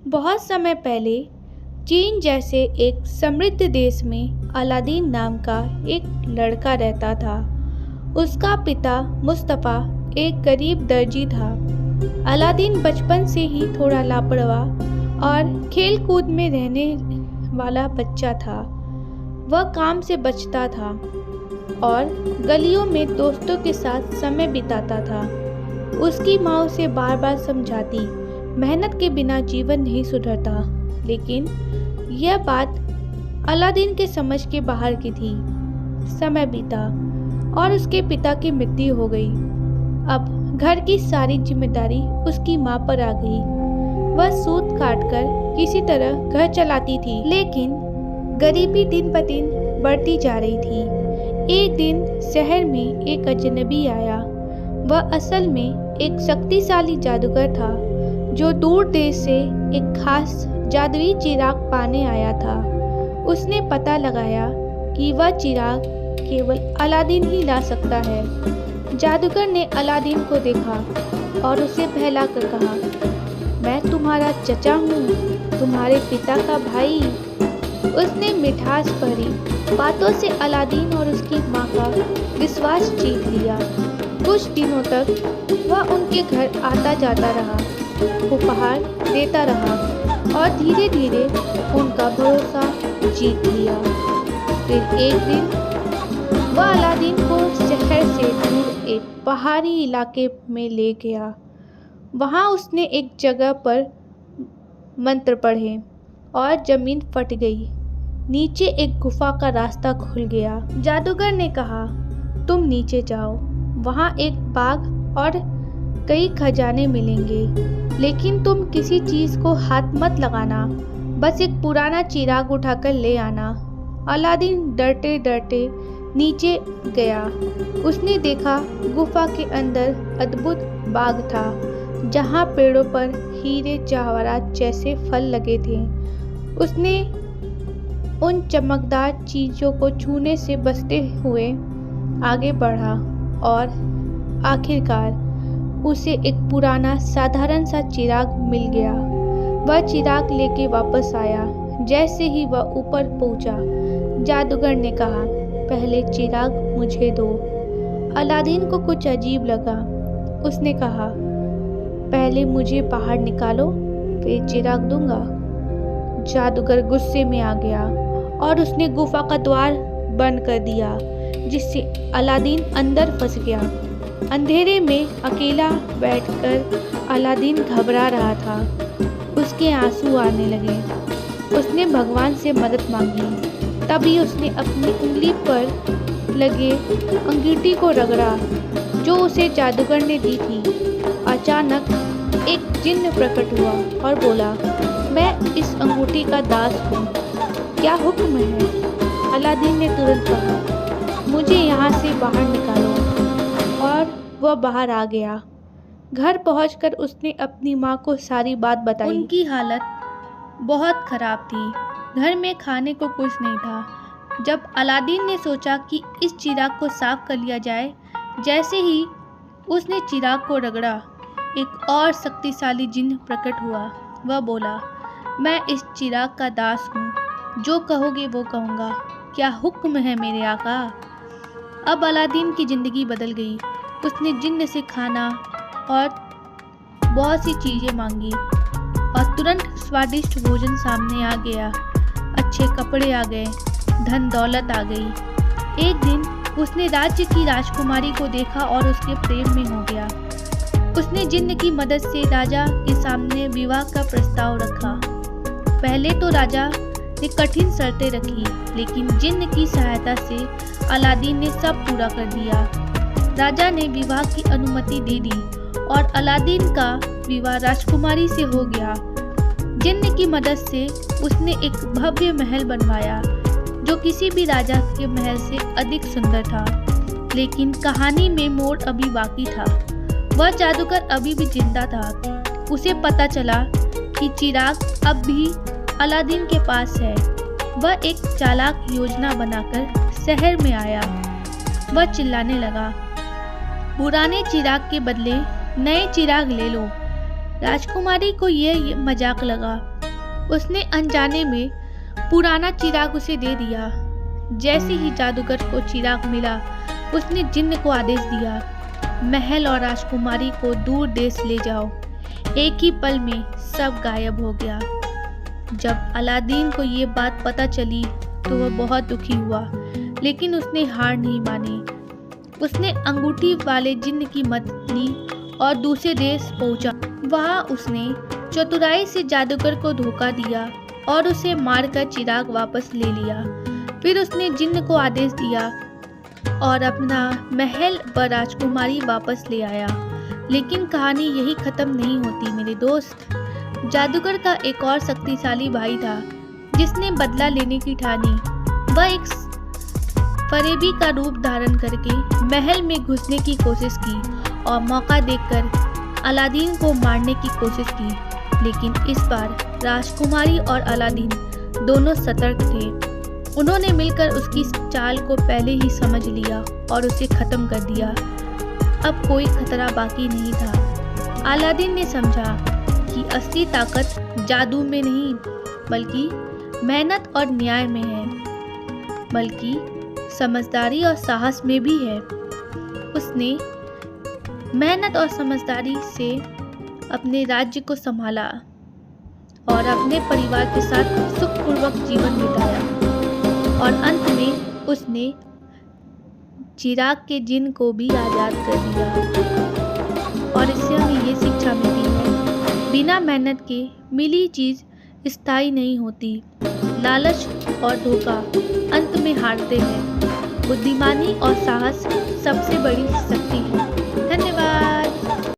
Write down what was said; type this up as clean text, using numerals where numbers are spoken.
बहुत समय पहले चीन जैसे एक समृद्ध देश में अलादीन नाम का एक लड़का रहता था। उसका पिता मुस्तफ़ा एक गरीब दर्जी था। अलादीन बचपन से ही थोड़ा लापरवाह और खेल कूद में रहने वाला बच्चा था। वह काम से बचता था और गलियों में दोस्तों के साथ समय बिताता था। उसकी माँ उसे बार बार समझाती, मेहनत के बिना जीवन नहीं सुधरता, लेकिन यह बात अलादीन के समझ के बाहर की थी। समय बीता और उसके पिता की मृत्यु हो गई। अब घर की सारी जिम्मेदारी उसकी माँ पर आ गई। वह सूत काटकर किसी तरह घर चलाती थी, लेकिन गरीबी दिन ब दिन बढ़ती जा रही थी। एक दिन शहर में एक अजनबी आया। वह असल में एक शक्तिशाली जादूगर था, जो दूर देश से एक खास जादुई चिराग पाने आया था। उसने पता लगाया कि वह चिराग केवल अलादीन ही ला सकता है। जादूगर ने अलादीन को देखा और उसे बहलाकर कहा, मैं तुम्हारा चचा हूँ, तुम्हारे पिता का भाई। उसने मिठास भरी बातों से अलादीन और उसकी माँ का विश्वास जीत लिया। कुछ दिनों तक वह उनके घर आता जाता रहा, उपहार देता रहा और धीरे धीरे उनका भरोसा जीत लिया। फिर एक दिन वह अलादीन को शहर से दूर एक पहाड़ी इलाके में ले गया। वहाँ उसने एक जगह पर मंत्र पढ़े और जमीन फट गई। नीचे एक गुफा का रास्ता खुल गया। जादूगर ने कहा, तुम नीचे जाओ, वहाँ एक बाग और कई खजाने मिलेंगे, लेकिन तुम किसी चीज़ को हाथ मत लगाना, बस एक पुराना चिराग उठाकर ले आना। अलादीन डरते डरते नीचे गया। उसने देखा गुफा के अंदर अद्भुत बाग था, जहाँ पेड़ों पर हीरे जवाहरात जैसे फल लगे थे। उसने उन चमकदार चीज़ों को छूने से बचते हुए आगे बढ़ा और आखिरकार उसे एक पुराना साधारण सा चिराग मिल गया। वह चिराग लेके वापस आया। जैसे ही वह ऊपर पहुंचा, जादूगर ने कहा, पहले चिराग मुझे दो। अलादीन को कुछ अजीब लगा। उसने कहा, पहले मुझे बाहर निकालो, फिर चिराग दूंगा। जादूगर गुस्से में आ गया और उसने गुफा का द्वार बंद कर दिया, जिससे अलादीन अंदर फंस गया। अंधेरे में अकेला बैठकर अलादीन घबरा रहा था। उसके आंसू आने लगे। उसने भगवान से मदद मांगी। तभी उसने अपनी उंगली पर लगे अंगूठी को रगड़ा, जो उसे जादूगर ने दी थी। अचानक एक जिन्न प्रकट हुआ और बोला, मैं इस अंगूठी का दास हूँ, क्या हुक्म है? अलादीन ने तुरंत कहा, मुझे यहाँ से बाहर निकालो। और वह बाहर आ गया। घर पहुंचकर उसने अपनी माँ को सारी बात बताई। उनकी हालत बहुत खराब थी। घर में खाने को कुछ नहीं था। जब अलादीन ने सोचा कि इस चिराग को साफ कर लिया जाए, जैसे ही उसने चिराग को रगड़ा, एक और शक्तिशाली जिन्न प्रकट हुआ। वह बोला, मैं इस चिराग का दास हूँ, जो कहोगे वो कहूँगा, क्या हुक्म है मेरे आका? अब अलादीन की ज़िंदगी बदल गई। उसने जिन्न से खाना और बहुत सी चीज़ें मांगी और तुरंत स्वादिष्ट भोजन सामने आ गया। अच्छे कपड़े आ गए, धन दौलत आ गई। एक दिन उसने राज्य की राजकुमारी को देखा और उसके प्रेम में हो गया। उसने जिन्न की मदद से राजा के सामने विवाह का प्रस्ताव रखा। पहले तो राजा ने कठिन शर्तें रखी, लेकिन जिन्न की सहायता से अलादीन ने सब पूरा कर दिया। राजा ने विवाह की अनुमति दे दी और अलादीन का विवाह राजकुमारी से हो गया। जिन्न की मदद से उसने एक भव्य महल बनवाया, जो किसी भी राजा के महल से अधिक सुंदर था। लेकिन कहानी में मोड़ अभी बाकी था। वह जादूगर अभी भी जिंदा था। उसे पता चला कि चिराग अब भी अलादीन के पास है। वह एक चालाक योजना बनाकर शहर में आया। वह चिल्लाने लगा, पुराने चिराग के बदले नए चिराग ले लो। राजकुमारी को यह मजाक लगा उसने अनजाने में पुराना चिराग उसे दे दिया। जैसे ही जादूगर को चिराग मिला, उसने जिन्न को आदेश दिया, महल और राजकुमारी को दूर देश ले जाओ। एक ही पल में सब गायब हो गया। जब अलादीन को ये बात पता चली तो वह बहुत दुखी हुआ, लेकिन उसने हार नहीं मानी। उसने अंगूठी वाले जिन्न की मदद ली और दूसरे देश पहुंचा। वहां उसने चतुराई से जादूगर को धोखा दिया और उसे मारकर चिराग वापस ले लिया। फिर उसने जिन्न को आदेश दिया और अपना महल व राजकुमारी वापस ले आया। लेकिन कहानी यही खत्म नहीं होती मेरे दोस्त। जादूगर का एक और शक्तिशाली भाई था जिसने बदला लेने की ठानी। वह एक फरेबी का रूप धारण करके महल में घुसने की कोशिश की और मौका देखकर अलादीन को मारने की कोशिश की। लेकिन इस बार राजकुमारी और अलादीन दोनों सतर्क थे। उन्होंने मिलकर उसकी चाल को पहले ही समझ लिया और उसे खत्म कर दिया। अब कोई खतरा बाकी नहीं था। अलादीन ने समझा कि असली ताकत जादू में नहीं, बल्कि मेहनत और न्याय में है, बल्कि समझदारी और साहस में भी है। उसने मेहनत और समझदारी से अपने राज्य को संभाला और अपने परिवार के साथ सुखपूर्वक जीवन बिताया। और अंत में उसने चिराग के जिन्न को भी आज़ाद कर दिया। और इससे हमें ये शिक्षा मिलती है, बिना मेहनत के मिली चीज़ स्थायी नहीं होती। लालच और धोखा अंत में हारते हैं। बुद्धिमानी और साहस सबसे बड़ी शक्ति है।